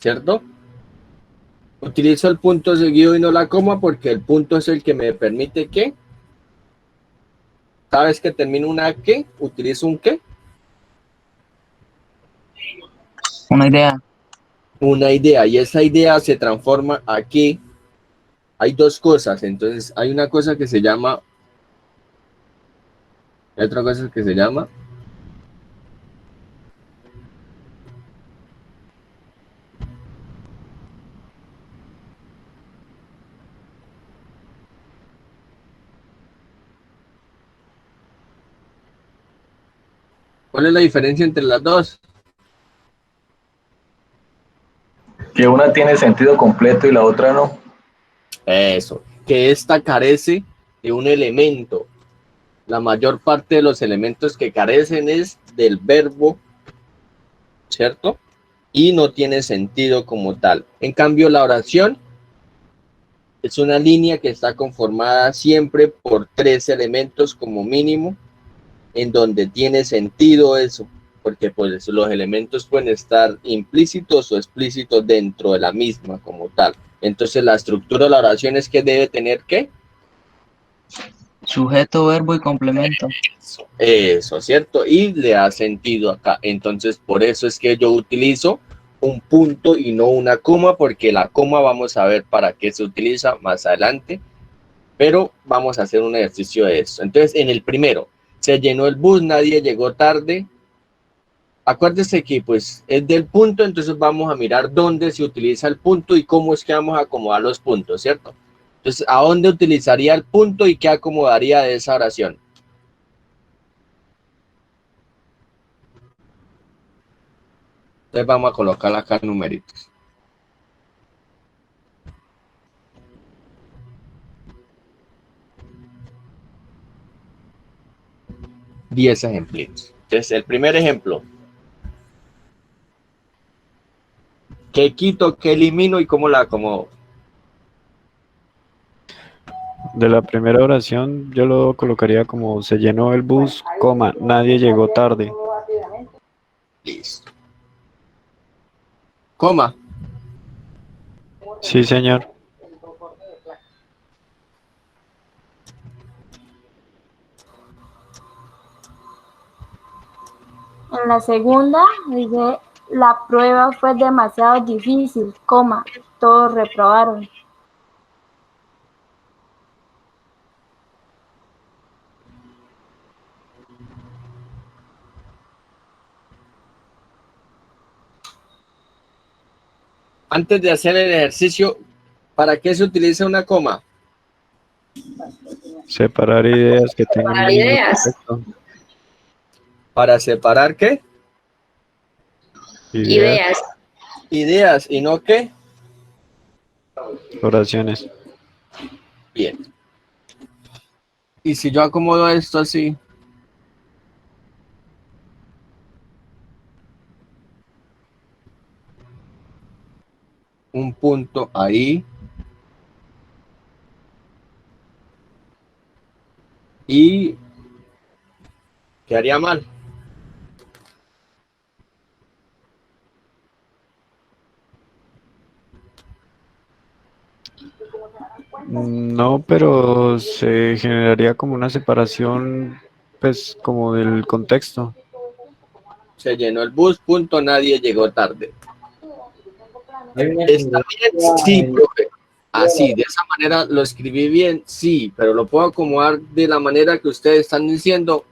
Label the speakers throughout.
Speaker 1: ¿cierto? Utilizo el punto seguido y no la coma porque el punto es el que me permite que, cada vez que termino una que, utilizo un qué.
Speaker 2: Una idea.
Speaker 1: Una idea, y esa idea se transforma a que hay dos cosas. Entonces hay una cosa que se llama, hay otra cosa que se llama ¿cuál es la diferencia entre las dos?
Speaker 3: Que una tiene sentido completo y la otra no.
Speaker 1: Eso, que esta carece de un elemento. La mayor parte de los elementos que carecen es del verbo, ¿cierto? Y no tiene sentido como tal. En cambio, la oración es una línea que está conformada siempre por tres elementos como mínimo, en donde tiene sentido eso, porque pues los elementos pueden estar implícitos o explícitos dentro de la misma como tal. Entonces la estructura de la oración es que debe tener ¿qué?
Speaker 2: Sujeto, verbo y complemento.
Speaker 1: Eso, ¿cierto? Y le da sentido acá. Entonces por eso es que yo utilizo un punto y no una coma, porque la coma vamos a ver para qué se utiliza más adelante, pero vamos a hacer un ejercicio de eso. Entonces en el primero, se llenó el bus, nadie llegó tarde. Acuérdese que pues es del punto, entonces vamos a mirar dónde se utiliza el punto y cómo es que vamos a acomodar los puntos, ¿cierto? Entonces, ¿a dónde utilizaría el punto y qué acomodaría de esa oración? Entonces vamos a colocar acá numeritos. Diez ejemplitos. Entonces, el primer ejemplo. ¿Qué quito, qué elimino y cómo la acomodo?
Speaker 4: De la primera oración yo lo colocaría como se llenó el bus, coma, nadie llegó tarde.
Speaker 1: Listo. Coma.
Speaker 4: Sí, señor.
Speaker 5: En la segunda dice, la prueba fue demasiado difícil, coma, todos reprobaron.
Speaker 1: Antes de hacer el ejercicio, ¿para qué se utiliza una coma?
Speaker 4: Separar ideas que tengan
Speaker 6: Separar
Speaker 4: el mismo
Speaker 6: ideas.
Speaker 4: contexto.
Speaker 1: ¿Para separar qué?
Speaker 6: Ideas.
Speaker 1: Ideas y no qué.
Speaker 4: Oraciones.
Speaker 1: Bien. Y si yo acomodo esto así, un punto ahí y ¿qué haría mal?
Speaker 4: No, pero se generaría como una separación, pues, como del contexto.
Speaker 1: Se llenó el bus, punto, nadie llegó tarde. ¿Está bien? Sí, profe. Así, de esa manera lo escribí bien, sí, pero lo puedo acomodar de la manera que ustedes están diciendo.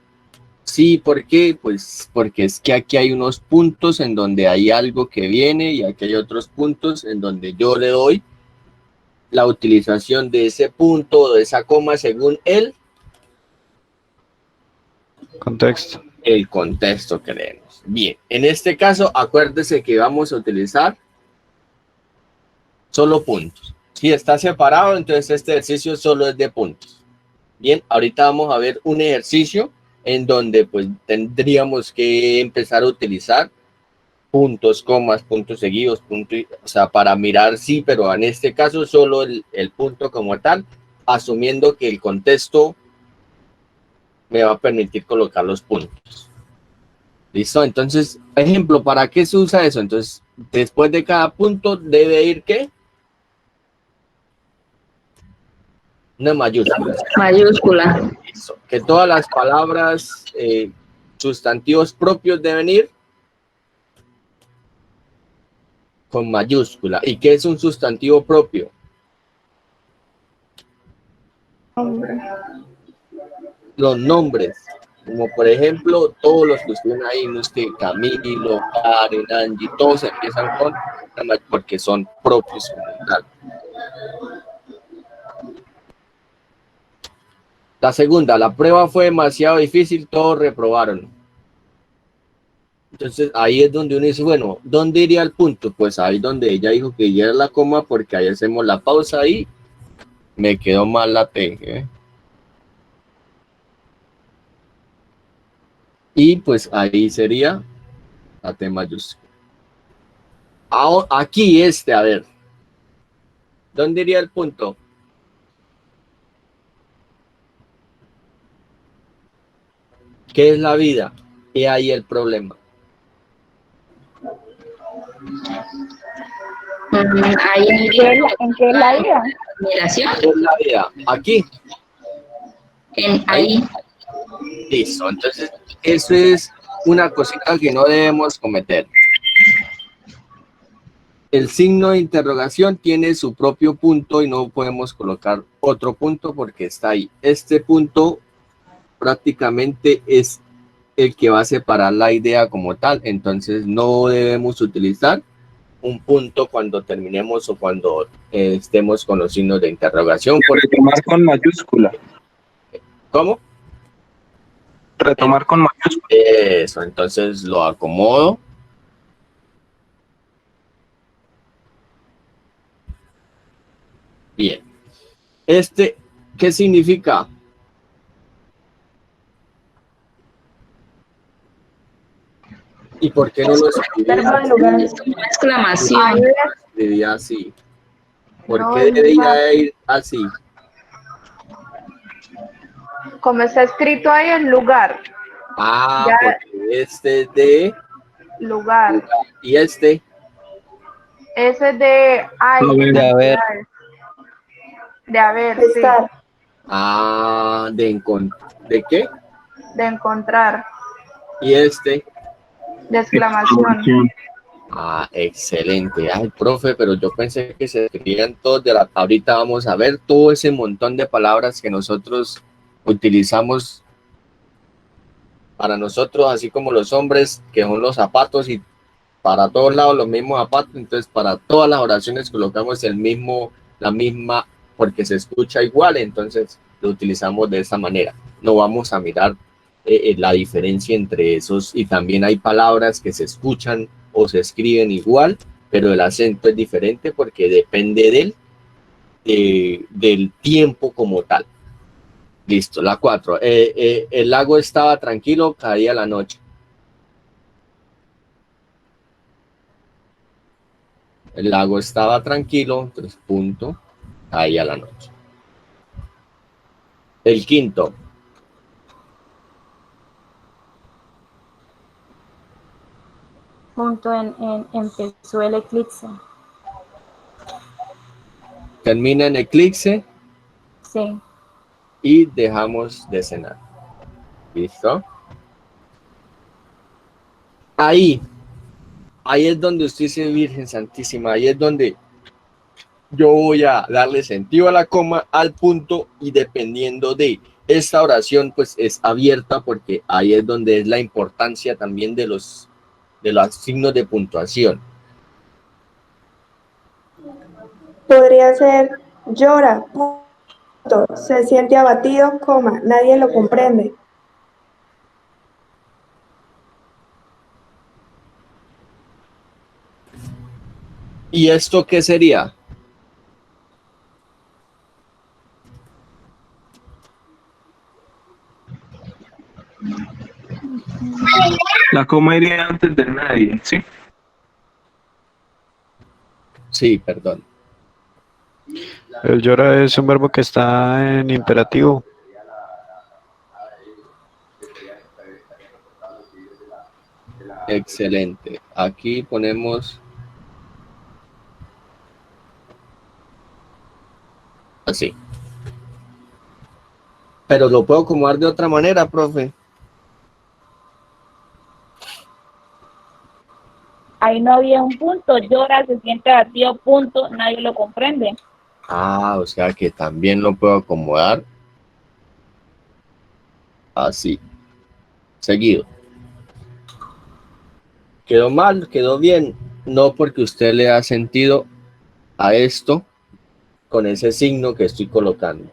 Speaker 1: Sí, ¿por qué? Pues porque es que aquí hay unos puntos en donde hay algo que viene y aquí hay otros puntos en donde yo le doy la utilización de ese punto o de esa coma según
Speaker 4: Contexto.
Speaker 1: el contexto que leemos. Bien, en este caso, acuérdese que vamos a utilizar solo puntos. Si está separado, entonces este ejercicio solo es de puntos. Bien, ahorita vamos a ver un ejercicio en donde pues tendríamos que empezar a utilizar puntos, comas, puntos seguidos, o sea, para mirar sí, pero en este caso solo el punto como tal, asumiendo que el contexto me va a permitir colocar los puntos. ¿Listo? Entonces, ejemplo, ¿para qué se usa eso? Entonces, después de cada punto debe ir, ¿qué? Una mayúscula.
Speaker 6: Mayúscula.
Speaker 1: Listo. Que todas las palabras, sustantivos propios deben ir con mayúscula. ¿Y qué es un sustantivo propio? Los nombres, como por ejemplo, todos los que están ahí, no es que Camilo, Karen, Angie, todos empiezan con, porque son propios como tal. La segunda, la prueba fue demasiado difícil, todos reprobaron. Entonces ahí es donde uno dice, bueno, ¿dónde iría el punto? Pues ahí donde ella dijo que ya la coma, porque ahí hacemos la pausa y me quedó mal la T. Y pues ahí sería la T mayúscula. Aquí a ver, ¿dónde iría el punto? ¿Qué es la vida? Y ahí el problema.
Speaker 6: Ahí
Speaker 5: ¿En qué es la vida?
Speaker 6: admiración.
Speaker 1: ¿Qué es la vida? Aquí.
Speaker 6: Ahí.
Speaker 1: Listo. Entonces, eso es una cosita que no debemos cometer. El signo de interrogación tiene su propio punto y no podemos colocar otro punto porque está ahí. Este punto prácticamente es el que va a separar la idea como tal. Entonces, no debemos utilizar un punto cuando terminemos o cuando estemos con los signos de interrogación.
Speaker 3: Retomar con mayúscula.
Speaker 1: ¿Cómo?
Speaker 3: Retomar con mayúscula.
Speaker 1: Eso, entonces lo acomodo. Bien. ¿Qué significa? ¿Y por qué no lo
Speaker 6: Exclamación.
Speaker 1: escribía así? ¿Por
Speaker 7: No,
Speaker 1: qué debería ir así?
Speaker 7: Como está escrito ahí en lugar. Ya.
Speaker 1: Porque este es de
Speaker 7: Lugar.
Speaker 1: y este.
Speaker 7: Ese es de
Speaker 2: De haber.
Speaker 7: De haber, sí.
Speaker 1: ¿De qué?
Speaker 7: De encontrar.
Speaker 1: Y este.
Speaker 7: De exclamación.
Speaker 1: Excelente. Ay, profe, pero yo pensé que se escribían todos de la. Ahorita vamos a ver todo ese montón de palabras que nosotros utilizamos para nosotros, así como los hombres, que son los zapatos, y para todos lados los mismos zapatos. Entonces, para todas las oraciones colocamos la misma, porque se escucha igual, entonces lo utilizamos de esa manera. No vamos a mirar la diferencia entre esos, y también hay palabras que se escuchan o se escriben igual, pero el acento es diferente porque depende del tiempo como tal. Listo, la 4. El lago estaba tranquilo, caía la noche. El lago estaba tranquilo, 3 puntos, caía la noche. El 5.
Speaker 5: Junto empezó el eclipse.
Speaker 1: Termina en eclipse
Speaker 5: Sí.
Speaker 1: y dejamos de cenar. ¿Listo? Ahí es donde usted dice, Virgen Santísima, ahí es donde yo voy a darle sentido a la coma, al punto, y dependiendo de esta oración, pues es abierta, porque ahí es donde es la importancia también de los signos de puntuación.
Speaker 8: Podría ser llora, punto, se siente abatido, coma, nadie lo comprende.
Speaker 1: ¿Y esto qué sería?
Speaker 3: La coma iría antes de nadie, ¿sí?
Speaker 1: Sí, perdón.
Speaker 4: El llora es un verbo que está en imperativo.
Speaker 1: Excelente. Aquí ponemos así. Pero lo puedo acomodar de otra manera, profe.
Speaker 5: Ahí no había un punto, llora, se siente vacío, punto, nadie lo comprende.
Speaker 1: Ah, o sea que también lo puedo acomodar así, seguido. ¿Quedó mal? ¿Quedó bien? No, porque usted le da sentido a esto con ese signo que estoy colocando.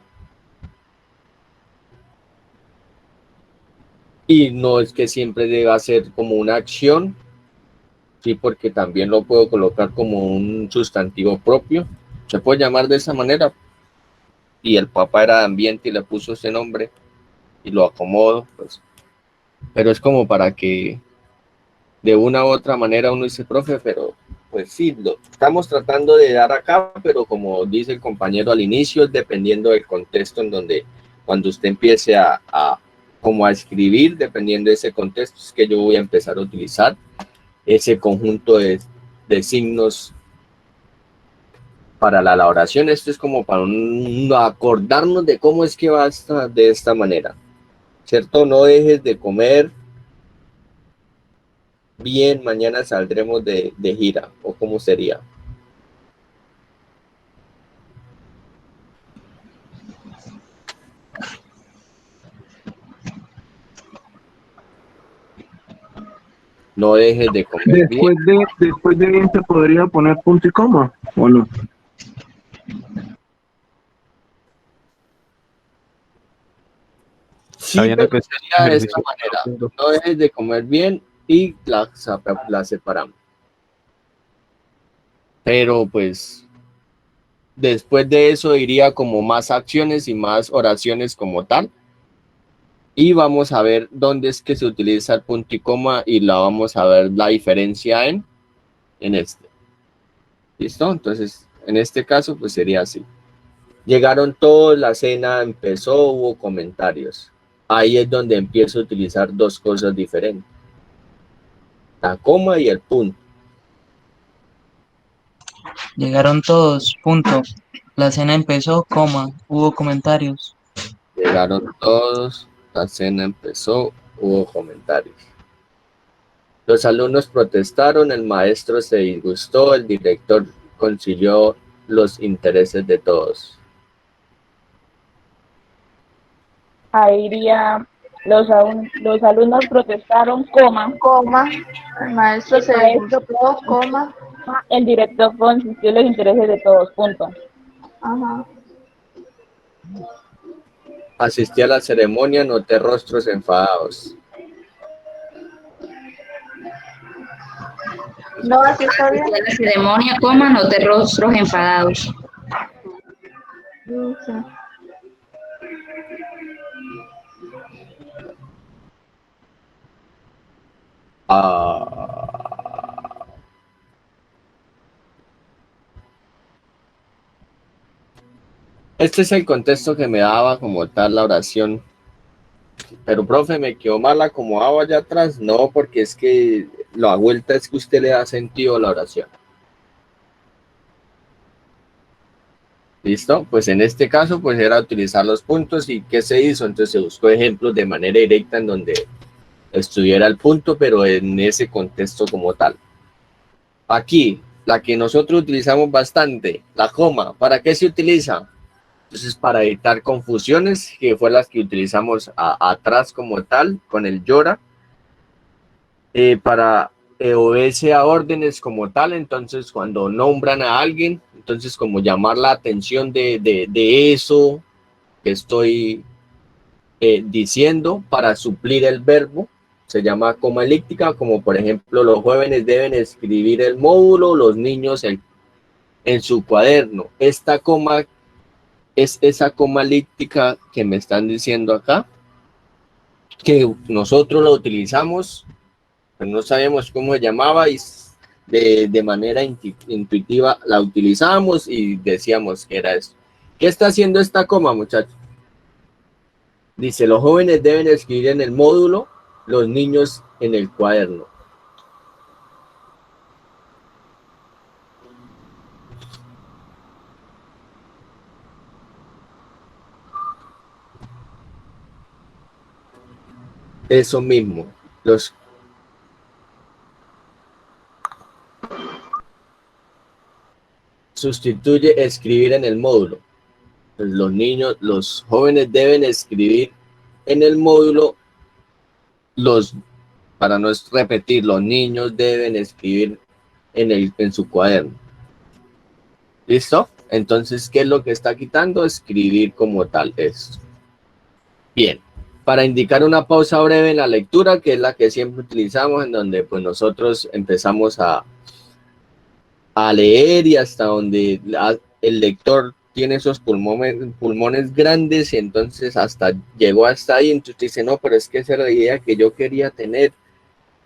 Speaker 1: Y no es que siempre deba ser como una acción, sí, porque también lo puedo colocar como un sustantivo propio. Se puede llamar de esa manera. Y el papá era de ambiente y le puso ese nombre y lo acomodo, pues. Pero es como para que de una u otra manera uno dice, profe, pero pues sí, lo estamos tratando de dar acá, pero como dice el compañero al inicio, es dependiendo del contexto en donde cuando usted empiece como a escribir, dependiendo de ese contexto, es que yo voy a empezar a utilizar ese conjunto de signos para la elaboración. Esto es como para acordarnos de cómo es que va de esta manera, ¿cierto? No dejes de comer bien, mañana saldremos de gira, o cómo sería. No dejes de comer bien.
Speaker 9: Después de bien se podría poner punto y coma, ¿o no?
Speaker 1: Sí,
Speaker 4: Sabiendo
Speaker 1: pero
Speaker 4: que es
Speaker 1: sería de esta
Speaker 4: ejercicio.
Speaker 1: manera. No dejes de comer bien y la separamos. Pero pues después de eso iría como más acciones y más oraciones como tal. Y vamos a ver dónde es que se utiliza el punto y coma y la vamos a ver la diferencia en este. ¿Listo? Entonces, en este caso, pues sería así. Llegaron todos, la cena empezó, hubo comentarios. Ahí es donde empiezo a utilizar dos cosas diferentes. La coma y el punto.
Speaker 2: Llegaron todos, punto. La cena empezó, coma, hubo comentarios.
Speaker 1: Llegaron todos, la cena empezó, hubo comentarios. Los alumnos protestaron, el maestro se disgustó, el director concilió los intereses de todos.
Speaker 5: Ahí iría, los alumnos protestaron, coma,
Speaker 7: Coma, el maestro se
Speaker 5: maestro,
Speaker 7: disgustó, coma,
Speaker 5: el director consintió los intereses de todos, punto.
Speaker 7: ajá.
Speaker 1: Asistí a la ceremonia, noté rostros enfadados.
Speaker 7: No, así está bien.
Speaker 6: En la ceremonia, coma, noté rostros enfadados.
Speaker 7: Sí.
Speaker 1: Este es el contexto que me daba como tal la oración. Pero, profe, ¿me quedó mal acomodado allá atrás? No, porque es que la vuelta es que usted le da sentido a la oración. ¿Listo? Pues en este caso, pues era utilizar los puntos. ¿Y qué se hizo? Entonces se buscó ejemplos de manera directa en donde estuviera el punto, pero en ese contexto como tal. Aquí, la que nosotros utilizamos bastante, la coma. ¿Para qué se utiliza? Entonces, para evitar confusiones, que fue las que utilizamos atrás como tal, con el llora, para obedece a órdenes como tal. Entonces, cuando nombran a alguien, entonces como llamar la atención de eso que estoy diciendo para suplir el verbo, se llama coma elíptica, como por ejemplo, los jóvenes deben escribir el módulo, los niños en su cuaderno. Esta coma es esa coma elíptica que me están diciendo acá, que nosotros la utilizamos, pero no sabemos cómo se llamaba y de manera intuitiva la utilizamos y decíamos que era eso. ¿Qué está haciendo esta coma, muchachos? Dice, los jóvenes deben escribir en el módulo, los niños en el cuaderno. Eso mismo. Sustituye escribir en el módulo. Pues los jóvenes deben escribir en el módulo. Para no repetir, los niños deben escribir en su cuaderno. ¿Listo? Entonces, ¿qué es lo que está quitando? Escribir como tal esto. Bien. Para indicar una pausa breve en la lectura, que es la que siempre utilizamos, en donde pues nosotros empezamos a leer y hasta donde el lector tiene esos pulmones grandes y entonces llegó hasta ahí, entonces dice, no, pero es que esa era la idea que yo quería tener.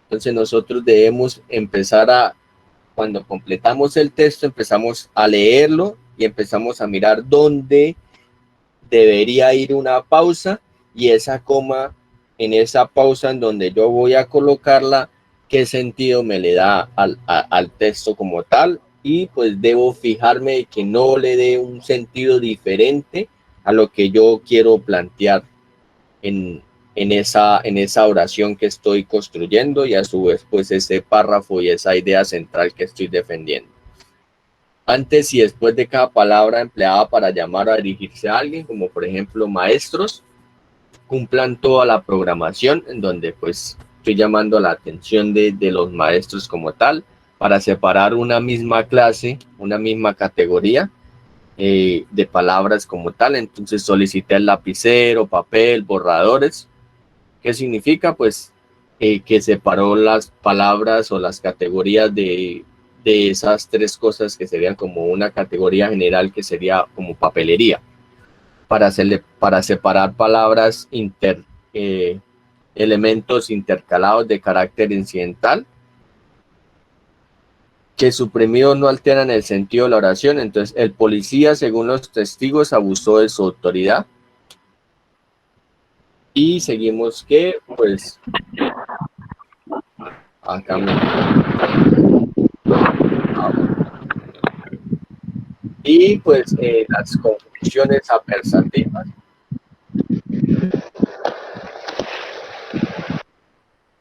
Speaker 1: Entonces nosotros debemos empezar cuando completamos el texto, empezamos a leerlo y empezamos a mirar dónde debería ir una pausa y esa coma en esa pausa en donde yo voy a colocarla, qué sentido me le da al texto como tal, y pues debo fijarme de que no le dé un sentido diferente a lo que yo quiero plantear en esa oración que estoy construyendo y a su vez pues ese párrafo y esa idea central que estoy defendiendo. Antes y después de cada palabra empleada para llamar o dirigirse a alguien, como por ejemplo maestros, cumplan toda la programación en donde pues estoy llamando la atención de los maestros como tal, para separar una misma clase, una misma categoría de palabras como tal. Entonces solicité el lapicero, papel, borradores. ¿Qué significa? Pues que separó las palabras o las categorías de esas tres cosas que serían como una categoría general que sería como papelería, para separar palabras elementos intercalados de carácter incidental que suprimidos no alteran el sentido de la oración. Entonces el policía, según los testigos, abusó de su autoridad. Y seguimos que pues acá y pues las conjunciones adversativas.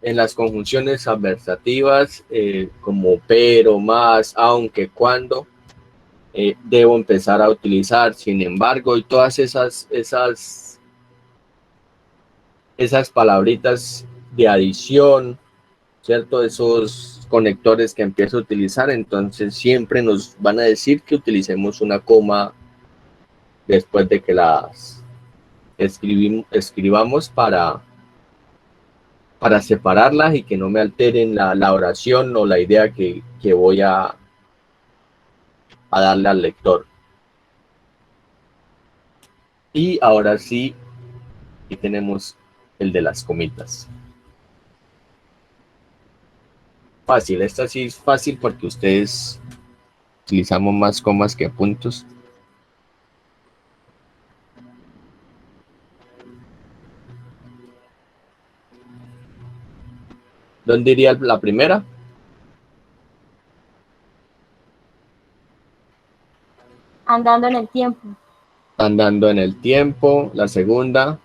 Speaker 1: En las conjunciones adversativas, como pero, más, aunque, cuando, debo empezar a utilizar sin embargo y todas esas palabritas de adición, ¿cierto? Esos conectores que empiezo a utilizar, entonces siempre nos van a decir que utilicemos una coma después de que las escribamos para separarlas y que no me alteren la oración o la idea que voy a darle al lector. Y ahora sí, aquí tenemos el de las comitas. Fácil, esta sí es fácil porque ustedes utilizamos más comas que puntos. ¿Dónde iría la primera?
Speaker 5: Andando en el tiempo.
Speaker 1: Andando en el tiempo. La segunda.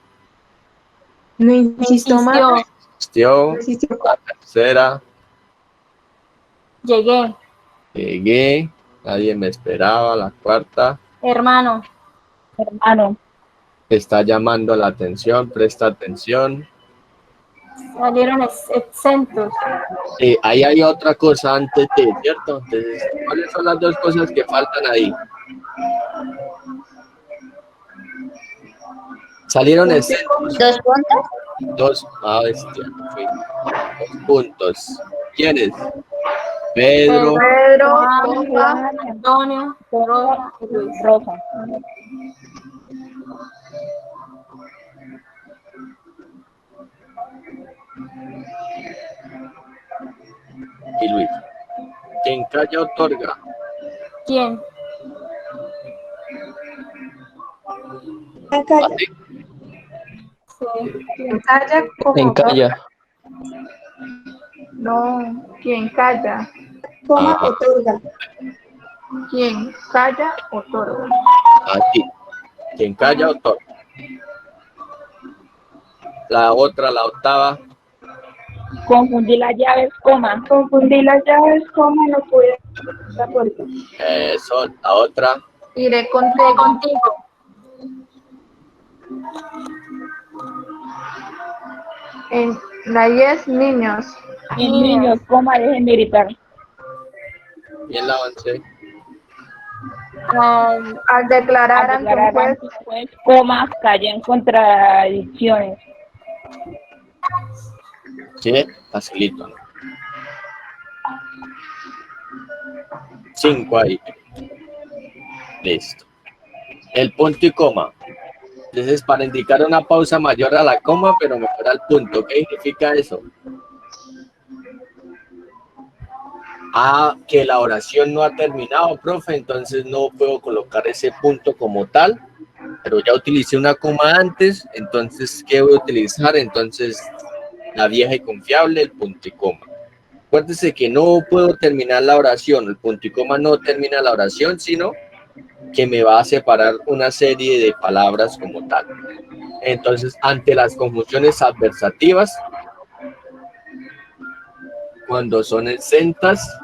Speaker 8: No insisto más.
Speaker 1: Insistió. La tercera. Llegué. Nadie me esperaba. La cuarta.
Speaker 5: Hermano.
Speaker 1: Está llamando la atención. Presta atención.
Speaker 5: Salieron exentos.
Speaker 1: Ahí hay otra cosa antes de, ¿cierto? Entonces, ¿cuáles son las dos cosas que faltan ahí? Salieron exentos.
Speaker 6: ¿2 puntos?
Speaker 1: Bestia. Sí. 2 puntos. ¿Quiénes? Pedro,
Speaker 5: Juan, Antonio, Rosa y Luis.
Speaker 1: y Luis. Quien calla otorga.
Speaker 5: ¿Quién?
Speaker 8: Calla.
Speaker 1: ¿Así?
Speaker 5: Sí.
Speaker 7: Quien calla como
Speaker 2: En calla.
Speaker 7: No, quien calla.
Speaker 8: Coma otorga.
Speaker 7: Quien calla otorga.
Speaker 1: Así. Quien calla otorga. La otra, la octava.
Speaker 5: Confundí las llaves, coma.
Speaker 8: Confundí las llaves, coma, no pude abrir la puerta.
Speaker 1: Eso, la otra.
Speaker 7: Iré contigo. En la Y es niños.
Speaker 5: Y niños, coma, dejen de gritar.
Speaker 1: Y en la 11.
Speaker 7: Al declarar ante un juez,
Speaker 5: Pues, coma, cayó en contradicciones.
Speaker 1: ¿Sí? Facilito. 5 ahí. Listo. El punto y coma. Entonces, para indicar una pausa mayor a la coma, pero mejor al punto. ¿Qué significa eso? Que la oración no ha terminado, profe, entonces no puedo colocar ese punto como tal, pero ya utilicé una coma antes, entonces, ¿qué voy a utilizar? Entonces, la vieja y confiable, el punto y coma. Acuérdense que no puedo terminar la oración, el punto y coma no termina la oración, sino que me va a separar una serie de palabras como tal. Entonces, ante las conjunciones adversativas, cuando son exentas,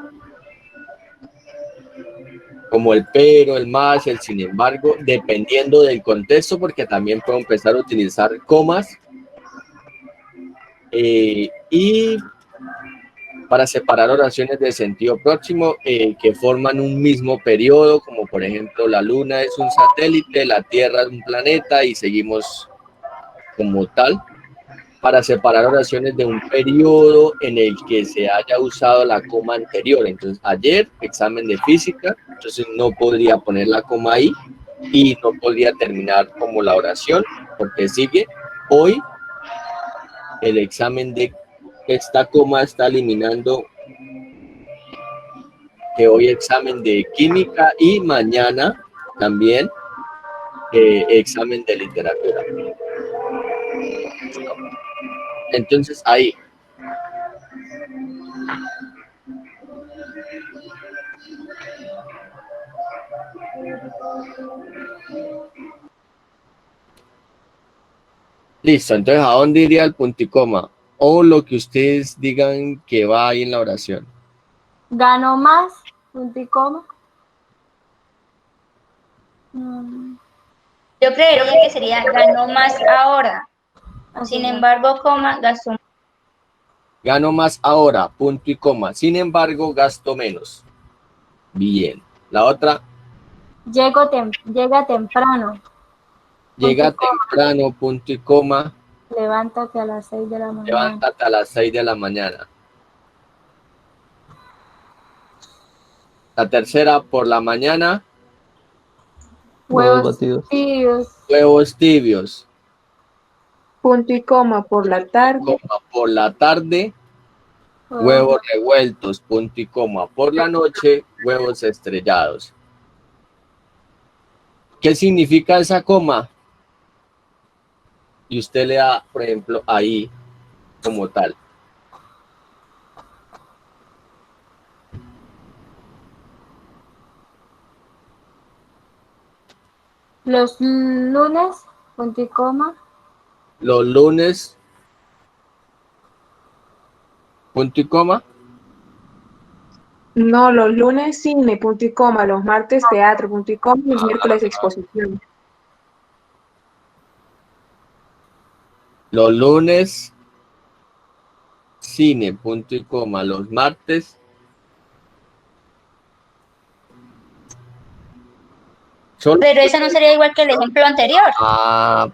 Speaker 1: como el pero, el más, el sin embargo, dependiendo del contexto, porque también puedo empezar a utilizar comas y para separar oraciones de sentido próximo que forman un mismo periodo, como por ejemplo la luna es un satélite, la tierra es un planeta y seguimos como tal, para separar oraciones de un periodo en el que se haya usado la coma anterior. Entonces, ayer, examen de física, entonces no podría poner la coma ahí y no podría terminar como la oración, porque sigue. Hoy, el examen de esta coma está eliminando que hoy examen de química y mañana también examen de literatura. Entonces ahí. Listo, entonces ¿a dónde iría el punto y coma? O lo que ustedes digan que va ahí en la oración.
Speaker 5: Ganó más, punto y coma.
Speaker 10: Yo creería que sería ganó más ahora. Sin embargo, coma, gastó.
Speaker 1: Gano más ahora, punto y coma. Sin embargo, gasto menos. Bien. La otra.
Speaker 5: Llega temprano.
Speaker 1: Llega temprano, punto y coma.
Speaker 5: Levántate a las 6 de la mañana.
Speaker 1: Levántate a las 6 de la mañana. La tercera, por la mañana.
Speaker 5: Huevos tibios.
Speaker 1: Huevos tibios.
Speaker 8: Punto y coma por la tarde.
Speaker 1: Coma por la tarde. Huevos revueltos, punto y coma. Por la noche, huevos estrellados. ¿Qué significa esa coma? Y usted le da, por ejemplo, ahí como tal.
Speaker 5: Los lunes, punto y coma.
Speaker 1: Los lunes, punto y coma.
Speaker 8: No, los lunes cine, punto y coma, los martes teatro, punto y coma, y los miércoles exposición.
Speaker 1: Los lunes, cine, punto y coma. Los martes,
Speaker 10: Pero eso no sería igual que el ejemplo anterior.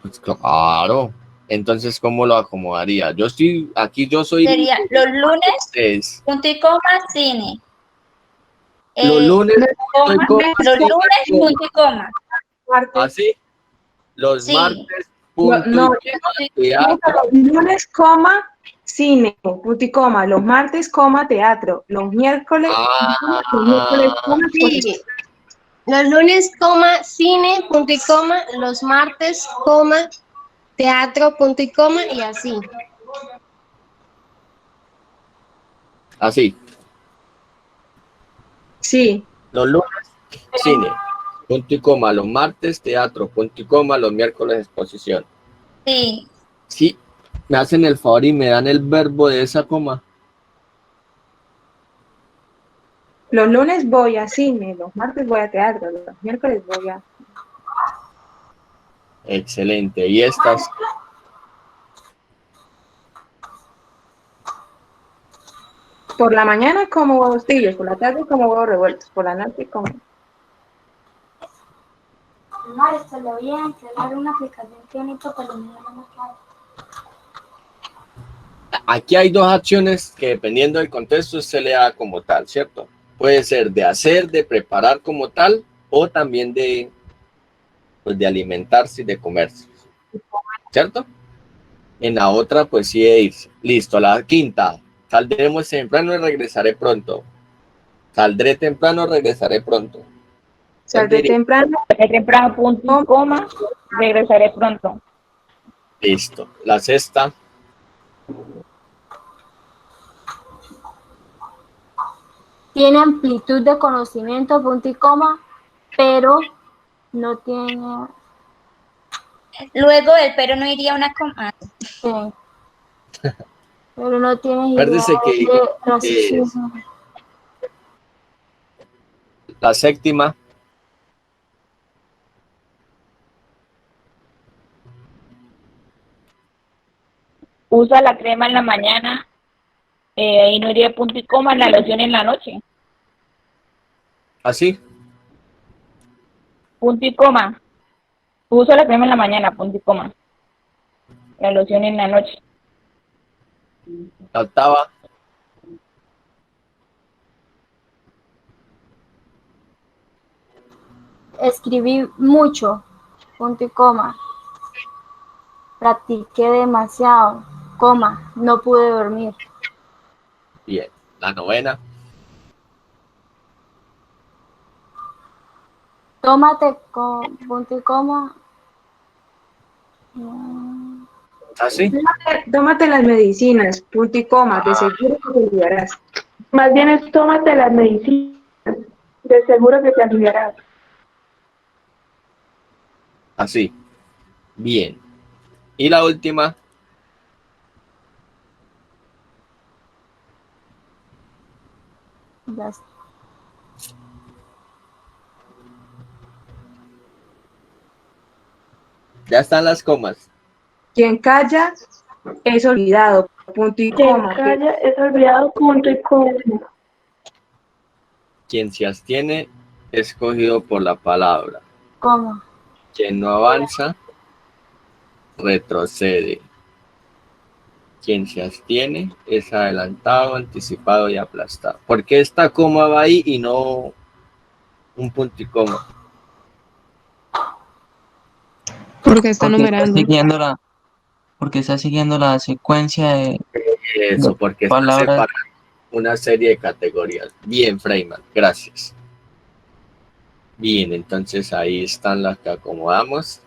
Speaker 1: Pues claro. Entonces, ¿cómo lo acomodaría? Yo soy, aquí yo soy...
Speaker 10: Sería los lunes, punto y coma, cine.
Speaker 1: Los lunes,
Speaker 10: punto y coma.
Speaker 1: ¿Así? Los
Speaker 10: Sí.
Speaker 1: martes,
Speaker 8: No, los lunes, coma, cine, punto y coma, los martes, coma, teatro, los miércoles, coma,
Speaker 11: sí. Los lunes, coma, cine, punto y coma, los martes, coma, teatro, punto y coma, y así.
Speaker 1: Así.
Speaker 8: Sí.
Speaker 1: Los lunes, cine, punto y coma. Los martes, teatro, punto y coma. Los miércoles, exposición.
Speaker 10: Sí.
Speaker 1: Sí. me hacen el favor y me dan el verbo de esa coma.
Speaker 8: Los lunes voy a cine, los martes voy a teatro, los miércoles voy a...
Speaker 1: Excelente. ¿Y estas?
Speaker 8: Por la mañana como huevos tibios, por la tarde como huevos revueltos, por la noche como...
Speaker 5: No, esto lo voy a entregar una aplicación que bonito, pero no me claro.
Speaker 1: Aquí hay dos acciones que dependiendo del contexto se le da como tal, ¿cierto? Puede ser de hacer, de preparar como tal, o también de, pues, de alimentarse y de comerse, ¿cierto? En la otra, pues sí de irse. Listo, la quinta. Saldremos temprano y regresaré pronto. Saldré temprano, regresaré pronto.
Speaker 8: Saldré temprano,
Speaker 7: punto y coma, regresaré pronto.
Speaker 1: Listo. La sexta.
Speaker 5: Tiene amplitud de conocimiento, punto y coma, pero no tiene...
Speaker 10: Luego del pero no iría una coma.
Speaker 5: Sí. Pero no tiene
Speaker 1: Acuérdese que
Speaker 5: de racismo.
Speaker 1: La séptima.
Speaker 7: Usa la crema en la mañana, ahí no iría punto y coma, la loción en la noche.
Speaker 1: ¿Así?
Speaker 7: Punto y coma. Usa la crema en la mañana, punto y coma. La loción en la noche.
Speaker 1: La octava.
Speaker 5: Escribí mucho, punto y coma. Practiqué demasiado, coma, no pude dormir.
Speaker 1: Bien. La novena.
Speaker 5: Tómate con punto y coma.
Speaker 1: ¿Así?
Speaker 8: tómate las medicinas, punto y coma, de seguro que te aliviarás.
Speaker 7: Más bien es tómate las medicinas, de seguro que te aliviarás.
Speaker 1: Así. Bien. Y la última.
Speaker 5: Ya está.
Speaker 1: Ya están las comas.
Speaker 8: Quien calla es olvidado, punto y coma.
Speaker 7: Quien calla es olvidado, punto y coma.
Speaker 1: Quien se abstiene es escogido por la palabra.
Speaker 5: Coma.
Speaker 1: Quien no avanza, retrocede. Quien se abstiene es adelantado, anticipado y aplastado. ¿Por qué esta coma va ahí y no un punto y coma?
Speaker 12: Porque está numerando.
Speaker 2: Porque está siguiendo la secuencia de
Speaker 1: Eso, porque está
Speaker 2: palabras.
Speaker 1: separando una serie de categorías. Bien, Freyman, gracias. Bien, entonces ahí están las que acomodamos.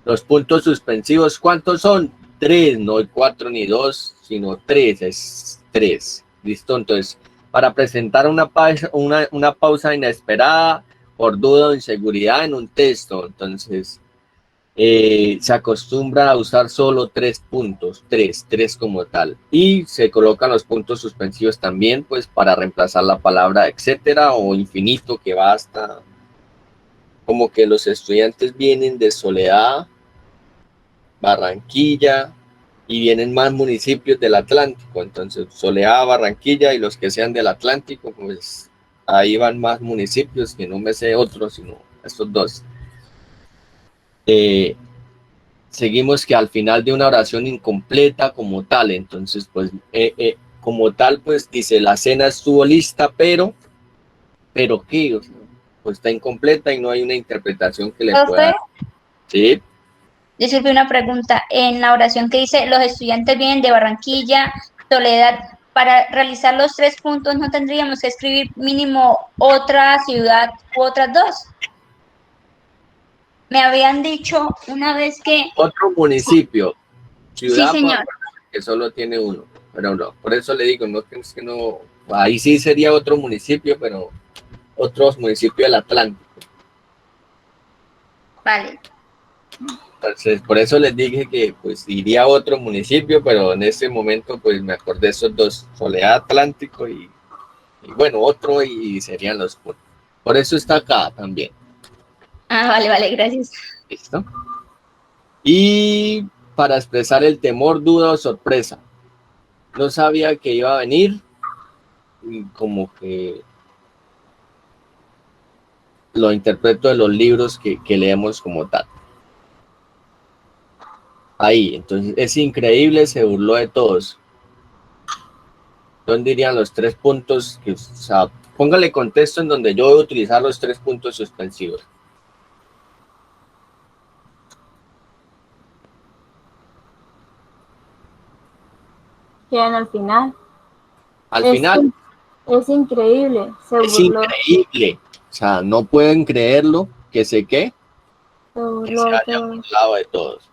Speaker 1: Los puntos suspensivos, ¿cuántos son? 3, no 4 ni 2, sino 3, es 3. Listo, entonces, para presentar una pausa inesperada por duda o inseguridad en un texto, entonces se acostumbra a usar solo 3 puntos, 3 como tal, y se colocan los puntos suspensivos también, pues para reemplazar la palabra etcétera o infinito, que va hasta, como que los estudiantes vienen de Soledad, Barranquilla, y vienen más municipios del Atlántico, entonces Soledad, Barranquilla y los que sean del Atlántico, pues ahí van más municipios, que no me sé otros, sino estos dos. Seguimos que al final de una oración incompleta como tal, entonces pues como tal pues dice la cena estuvo lista, pero ¿qué? O sea, pues está incompleta y no hay una interpretación que le pueda dar. ¿Sí?
Speaker 10: Disculpe, una pregunta. En la oración que dice los estudiantes vienen de Barranquilla, Soledad, para realizar los 3 puntos no tendríamos que escribir mínimo otra ciudad u otras 2. Me habían dicho una vez que...
Speaker 1: Otro municipio. Ciudad,
Speaker 10: sí, señor.
Speaker 1: Que solo tiene uno, pero no. Por eso le digo, no es que no... Ahí sí sería otro municipio, pero otros municipios del Atlántico.
Speaker 10: Vale.
Speaker 1: Entonces, por eso les dije que pues iría a otro municipio, pero en ese momento pues me acordé de esos dos, Soledad Atlántico y bueno, otro y serían los puntos. Por eso está acá también.
Speaker 10: Ah, vale, vale, gracias.
Speaker 1: ¿Listo? Y para expresar el temor, duda o sorpresa. No sabía que iba a venir y como que lo interpreto de los libros que leemos como tal. Ahí, entonces es increíble, se burló de todos. ¿Dónde irían los 3 puntos? O sea, póngale contexto en donde yo voy a utilizar los 3 puntos suspensivos.
Speaker 5: Quedan al final.
Speaker 1: Al final.
Speaker 5: Es increíble. Se
Speaker 1: Es
Speaker 5: burló.
Speaker 1: increíble. O sea, no pueden creerlo que sé qué.
Speaker 5: Se
Speaker 1: Que
Speaker 5: burló
Speaker 1: se
Speaker 5: de
Speaker 1: haya
Speaker 5: todo.
Speaker 1: burlado de todos.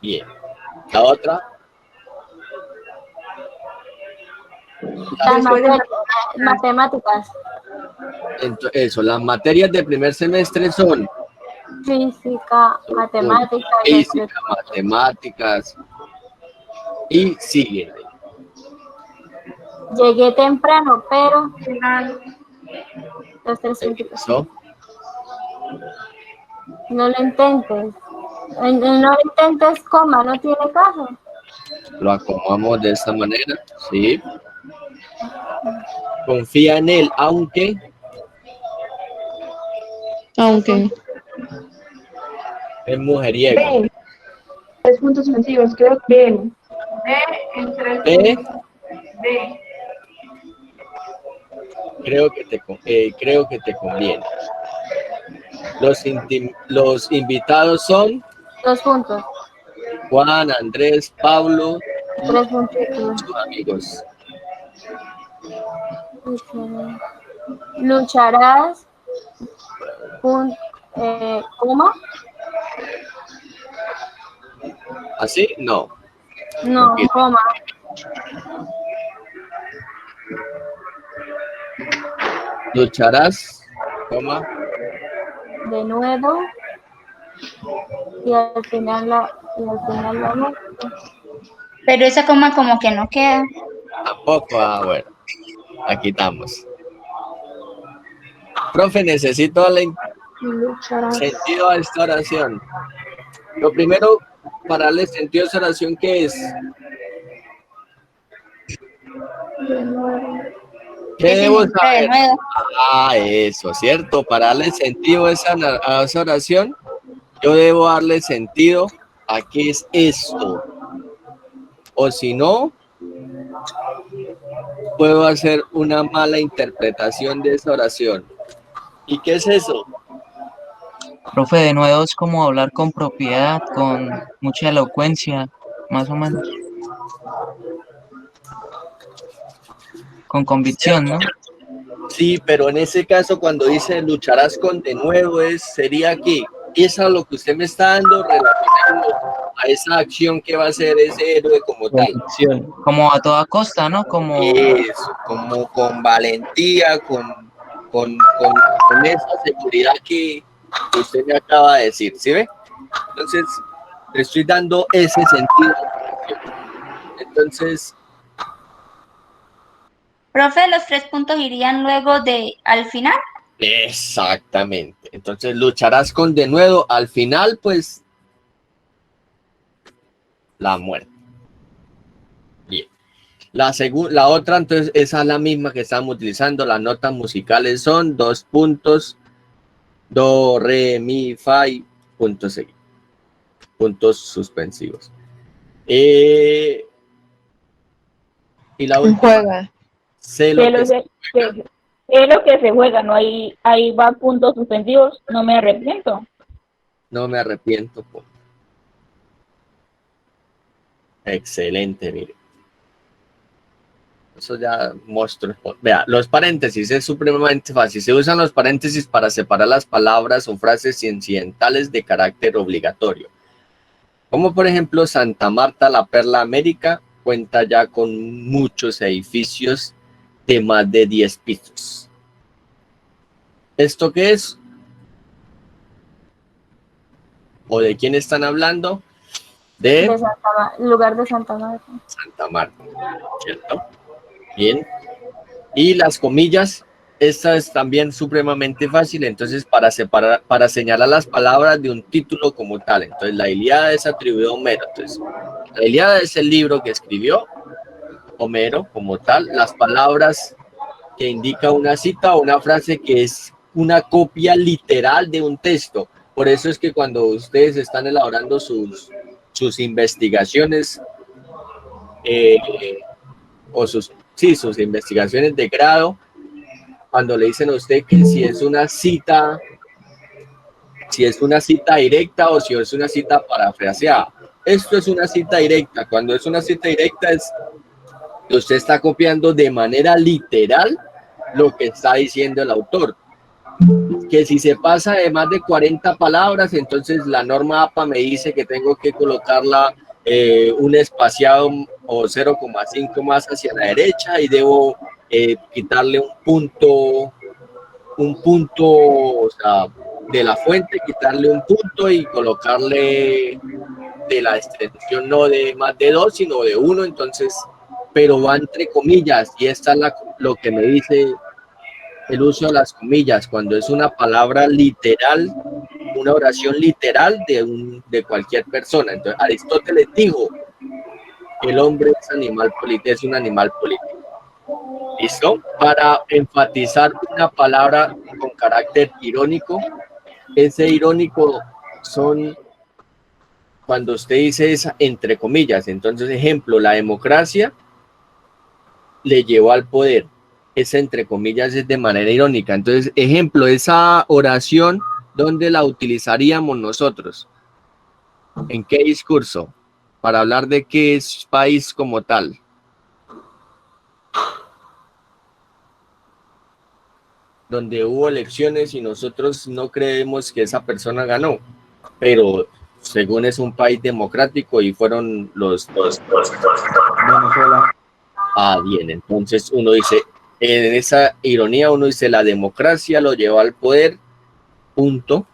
Speaker 1: Bien. La otra.
Speaker 5: Las matemáticas.
Speaker 1: Eso, las materias de primer semestre son
Speaker 5: Física, matemáticas.
Speaker 1: física, matemáticas y siguen.
Speaker 5: Llegué temprano, pero los 3 puntos.
Speaker 1: Eso.
Speaker 5: No lo intentes. No lo intentes, coma, no tiene caso.
Speaker 1: Lo acomodamos de esta manera, ¿sí? Confía en él, aunque es mujeriego.
Speaker 8: B. 3 puntos suspensivos, creo que B.
Speaker 1: B. Creo que te conviene. Los invitados son
Speaker 5: 2 puntos.
Speaker 1: Juan, Andrés, Pablo y
Speaker 5: 3 puntos.
Speaker 1: sus amigos.
Speaker 5: Lucharás, coma.
Speaker 1: ¿Así? No.
Speaker 5: No, coma.
Speaker 1: Lucharás, coma.
Speaker 5: De nuevo. Y al final la nota.
Speaker 10: Pero esa coma como que no queda.
Speaker 1: Tampoco, bueno. Aquí estamos. Profe, necesito darle sentido a esta oración. Lo primero, para darle sentido a esta oración, ¿qué es? ¿Qué debo saber? Ah, eso, ¿cierto? Para darle sentido a esa oración, yo debo darle sentido a qué es esto. O si no, puedo hacer una mala interpretación de esa oración. ¿Y qué es eso?
Speaker 2: Profe, de nuevo es como hablar con propiedad, con mucha elocuencia, más o menos. Con convicción, ¿no?
Speaker 1: Sí, pero en ese caso cuando dice lucharás con de nuevo sería que es a lo que usted me está dando relacionado a esa acción que va a hacer ese héroe como tal.
Speaker 2: Como a toda costa, ¿no? Como
Speaker 1: eso, como con valentía, con esa seguridad que usted me acaba de decir, ¿sí ve? Entonces, le estoy dando ese sentido. Entonces,
Speaker 10: Profe, los 3 puntos irían luego de al final.
Speaker 1: exactamente. Entonces, lucharás con de nuevo. Al final, pues, la muerte. Bien. La otra, entonces, esa es la misma que estamos utilizando. Las notas musicales son 2 puntos, do, re, mi, fa y puntos seguidos. Puntos suspensivos. Y la última.
Speaker 11: Juega.
Speaker 7: Es lo que se juega, no hay, ahí va puntos suspensivos, no me arrepiento.
Speaker 1: No me arrepiento. Excelente, mire. Eso ya monstruo. Vea, los paréntesis es supremamente fácil. Se usan los paréntesis para separar las palabras o frases incidentales de carácter obligatorio. Como por ejemplo, Santa Marta, la Perla América, cuenta ya con muchos edificios de más de 10 pisos. ¿Esto qué es? ¿O de quién están hablando?
Speaker 5: De
Speaker 1: De
Speaker 5: lugar de Santa Marta.
Speaker 1: Santa Marta, ¿cierto? Bien. Y las comillas, esta es también supremamente fácil, entonces para señalar las palabras de un título como tal. Entonces la Ilíada es atribuida a Homero. Entonces, la Ilíada es el libro que escribió Homero como tal. Las palabras que indica una cita o una frase que es una copia literal de un texto. Por eso es que cuando ustedes están elaborando sus investigaciones o sus investigaciones de grado, cuando le dicen a usted que si es una cita directa o si es una cita parafraseada. Esto es una cita directa. Cuando es una cita directa es que usted está copiando de manera literal lo que está diciendo el autor. Que si se pasa de más de 40 palabras, entonces la norma APA me dice que tengo que colocarla un espaciado o 0,5 más hacia la derecha y debo quitarle un punto, o sea, de la fuente, quitarle un punto y colocarle de la extensión no de más de 2, sino de 1, entonces, pero va entre comillas, y esta es lo que me dice el uso de las comillas, cuando es una palabra literal, una oración literal de cualquier persona. Entonces, Aristóteles dijo, el hombre es un animal político. ¿Listo? Para enfatizar una palabra con carácter irónico, ese irónico son cuando usted dice esa entre comillas. Entonces, ejemplo, la democracia le llevó al poder. Esa entre comillas es de manera irónica. Entonces, ejemplo, esa oración, ¿dónde la utilizaríamos nosotros? ¿En qué discurso? Para hablar de qué es país como tal. Donde hubo elecciones y nosotros no creemos que esa persona ganó, pero según es un país democrático y fueron los Venezuela. Ah, bien, entonces uno dice, en esa ironía uno dice, la democracia lo llevó al poder, punto,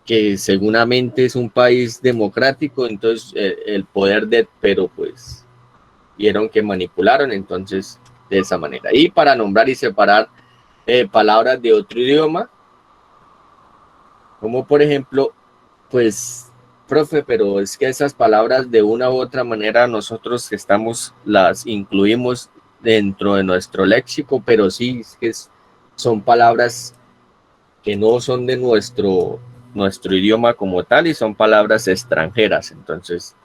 Speaker 1: que seguramente es un país democrático, entonces el poder pero pues vieron que manipularon, entonces de esa manera. Y para nombrar y separar palabras de otro idioma, como por ejemplo, pues, profe, pero es que esas palabras de una u otra manera nosotros las incluimos dentro de nuestro léxico, pero sí es que son palabras que no son de nuestro idioma como tal y son palabras extranjeras. Entonces,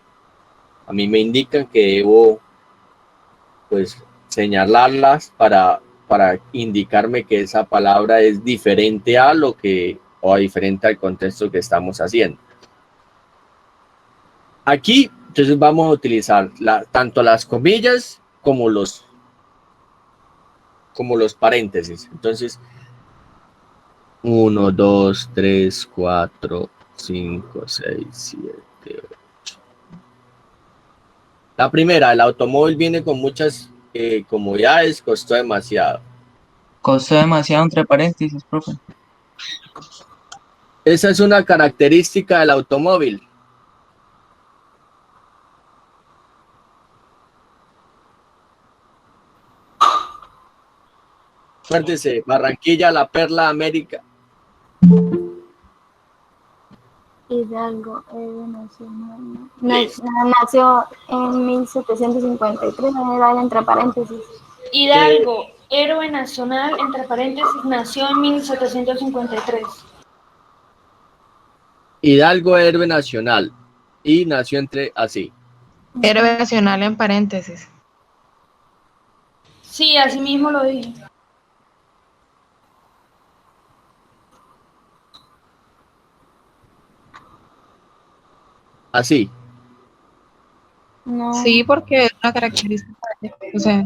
Speaker 1: a mí me indican que debo, pues, señalarlas para indicarme que esa palabra es diferente a diferente al contexto que estamos haciendo. Aquí, entonces, vamos a utilizar tanto las comillas como los paréntesis. Entonces, 1, 2, 3, 4, 5, 6, 7, 8. La primera, el automóvil viene con muchas comodidades, costó demasiado.
Speaker 2: Costó demasiado entre paréntesis, profe.
Speaker 1: Esa es una característica del automóvil. Acuérdese, Barranquilla, la perla de América.
Speaker 5: Hidalgo, nació en 1753, era entre paréntesis.
Speaker 13: Hidalgo, héroe nacional, entre paréntesis, nació en 1753.
Speaker 1: Hidalgo, héroe nacional, y nació así.
Speaker 12: Héroe nacional en paréntesis.
Speaker 13: Sí, así mismo lo dije.
Speaker 1: Así.
Speaker 5: No.
Speaker 12: Sí, porque es una característica. O sea,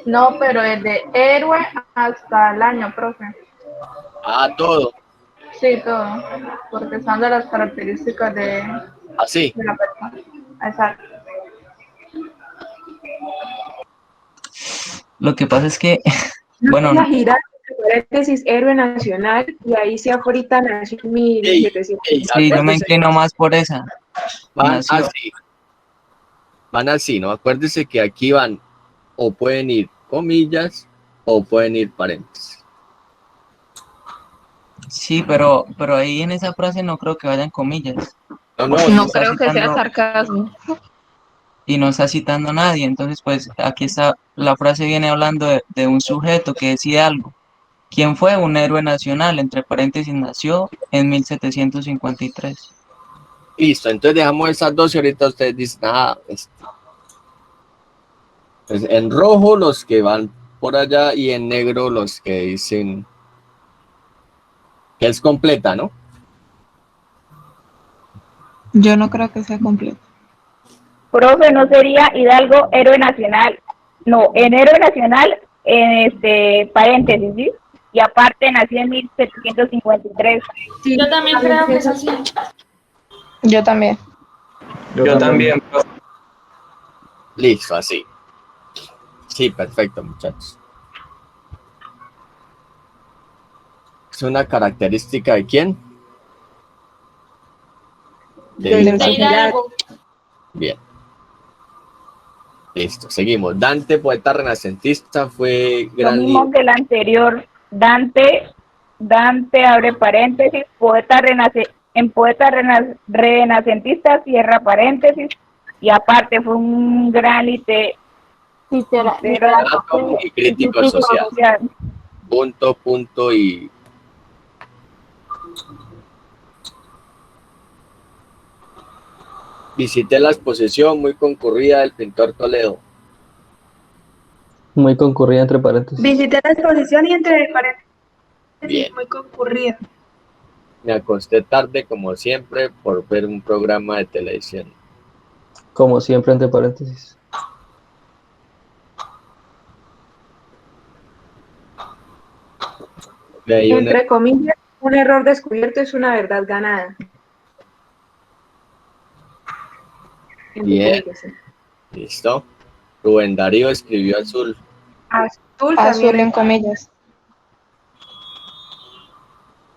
Speaker 8: No, pero es de héroe hasta el año, profe.
Speaker 1: Ah, todo.
Speaker 8: Sí, todo. Porque son de las características de
Speaker 1: Así.
Speaker 8: la persona. Exacto.
Speaker 2: Lo que pasa es que, bueno,
Speaker 8: La gira paréntesis, héroe nacional, y ahí sí ahorita nació en 1700.
Speaker 2: Sí, yo me inclino más por esa.
Speaker 1: Van
Speaker 2: Nació.
Speaker 1: así. Van así, ¿no? Acuérdese que aquí van o pueden ir comillas o pueden ir paréntesis.
Speaker 2: Sí, pero ahí en esa frase no creo que vayan comillas.
Speaker 1: No,
Speaker 12: No creo que sea sarcasmo.
Speaker 2: Y no está citando a nadie. Entonces, pues aquí está, la frase viene hablando de un sujeto que decide algo. ¿Quién fue? Un héroe nacional, entre paréntesis, nació en 1753.
Speaker 1: listo, entonces dejamos esas dos y ahorita ustedes dicen, pues en rojo los que van por allá y en negro los que dicen que es completa, ¿no?
Speaker 12: Yo no creo que sea completo.
Speaker 7: Profe, ¿no sería Hidalgo héroe nacional? No, en héroe nacional, en paréntesis, ¿sí? Y aparte nació en 1753.
Speaker 8: Sí,
Speaker 13: Yo también creo que es así.
Speaker 12: Yo también.
Speaker 3: Yo también.
Speaker 1: Listo, así. Sí, perfecto, muchachos. ¿Es una característica de quién?
Speaker 8: De
Speaker 13: Hidalgo.
Speaker 1: Bien. Listo, seguimos. Dante, poeta renacentista, fue
Speaker 7: Lo
Speaker 1: gran
Speaker 7: mismo
Speaker 1: líder.
Speaker 7: que el anterior. Dante abre paréntesis, renacentista cierra paréntesis, y aparte fue un gran
Speaker 1: literato y crítico social. Punto y visité la exposición muy concurrida del pintor Toledo.
Speaker 14: Muy concurrida entre paréntesis.
Speaker 8: Visité la exposición y entre paréntesis
Speaker 1: Bien.
Speaker 8: muy concurrida.
Speaker 1: Me acosté tarde, como siempre, por ver un programa de televisión.
Speaker 14: Como siempre entre paréntesis.
Speaker 1: Leí una-
Speaker 8: Entre comillas, un error descubierto es una verdad ganada. Entre
Speaker 1: Bien.
Speaker 8: comillas, sí.
Speaker 1: Listo. Rubén Darío escribió Azul.
Speaker 8: Azul
Speaker 12: Azul
Speaker 8: también.
Speaker 12: en comillas.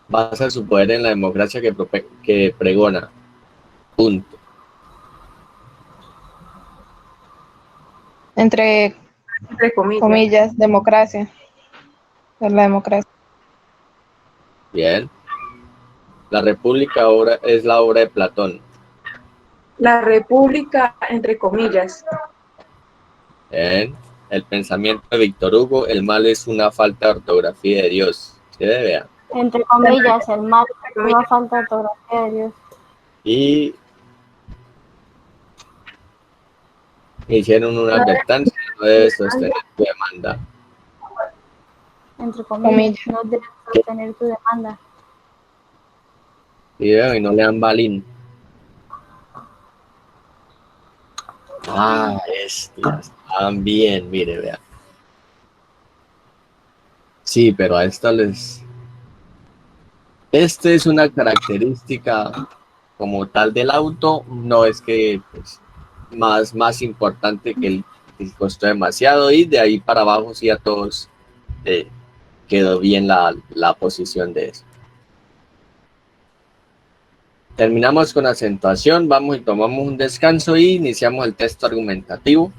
Speaker 1: Basa su poder en la democracia que pregona. Punto.
Speaker 12: Entre comillas, democracia. Es la democracia.
Speaker 1: Bien. La República es la obra de Platón.
Speaker 8: La República, entre comillas.
Speaker 1: Bien. El pensamiento de Víctor Hugo, el mal es una falta de ortografía de Dios. Se debe.
Speaker 5: Entre comillas, el mal es una falta de ortografía de Dios.
Speaker 1: Y hicieron una advertencia, no debes sostener tu demanda.
Speaker 5: Entre comillas, no debes sostener tu demanda.
Speaker 1: Y veo, y no le dan balín. Bestias. También, mire, vea. Sí, pero a esta les... Este es una característica como tal del auto, no es que pues, más importante que el costó demasiado, y de ahí para abajo sí a todos quedó bien la posición de eso. Terminamos con acentuación, vamos y tomamos un descanso y iniciamos el texto argumentativo.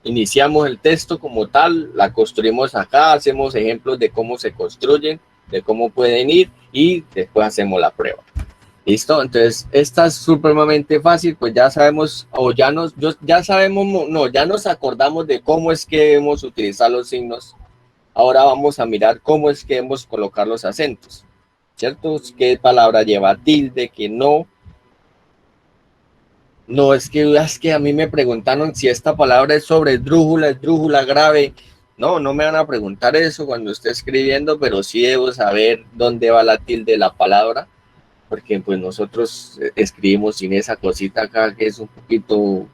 Speaker 1: Iniciamos el texto como tal, la construimos acá, hacemos ejemplos de cómo se construyen, de cómo pueden ir, y después hacemos la prueba. ¿Listo? Entonces, esta es supremamente fácil, pues ya sabemos, ya nos acordamos de cómo es que debemos utilizar los signos. Ahora vamos a mirar cómo es que debemos colocar los acentos, ¿cierto? ¿Qué palabra lleva tilde, qué no? No, es que a mí me preguntaron si esta palabra es esdrújula grave. No me van a preguntar eso cuando esté escribiendo, pero sí debo saber dónde va la tilde de la palabra, porque pues nosotros escribimos sin esa cosita acá que es un poquito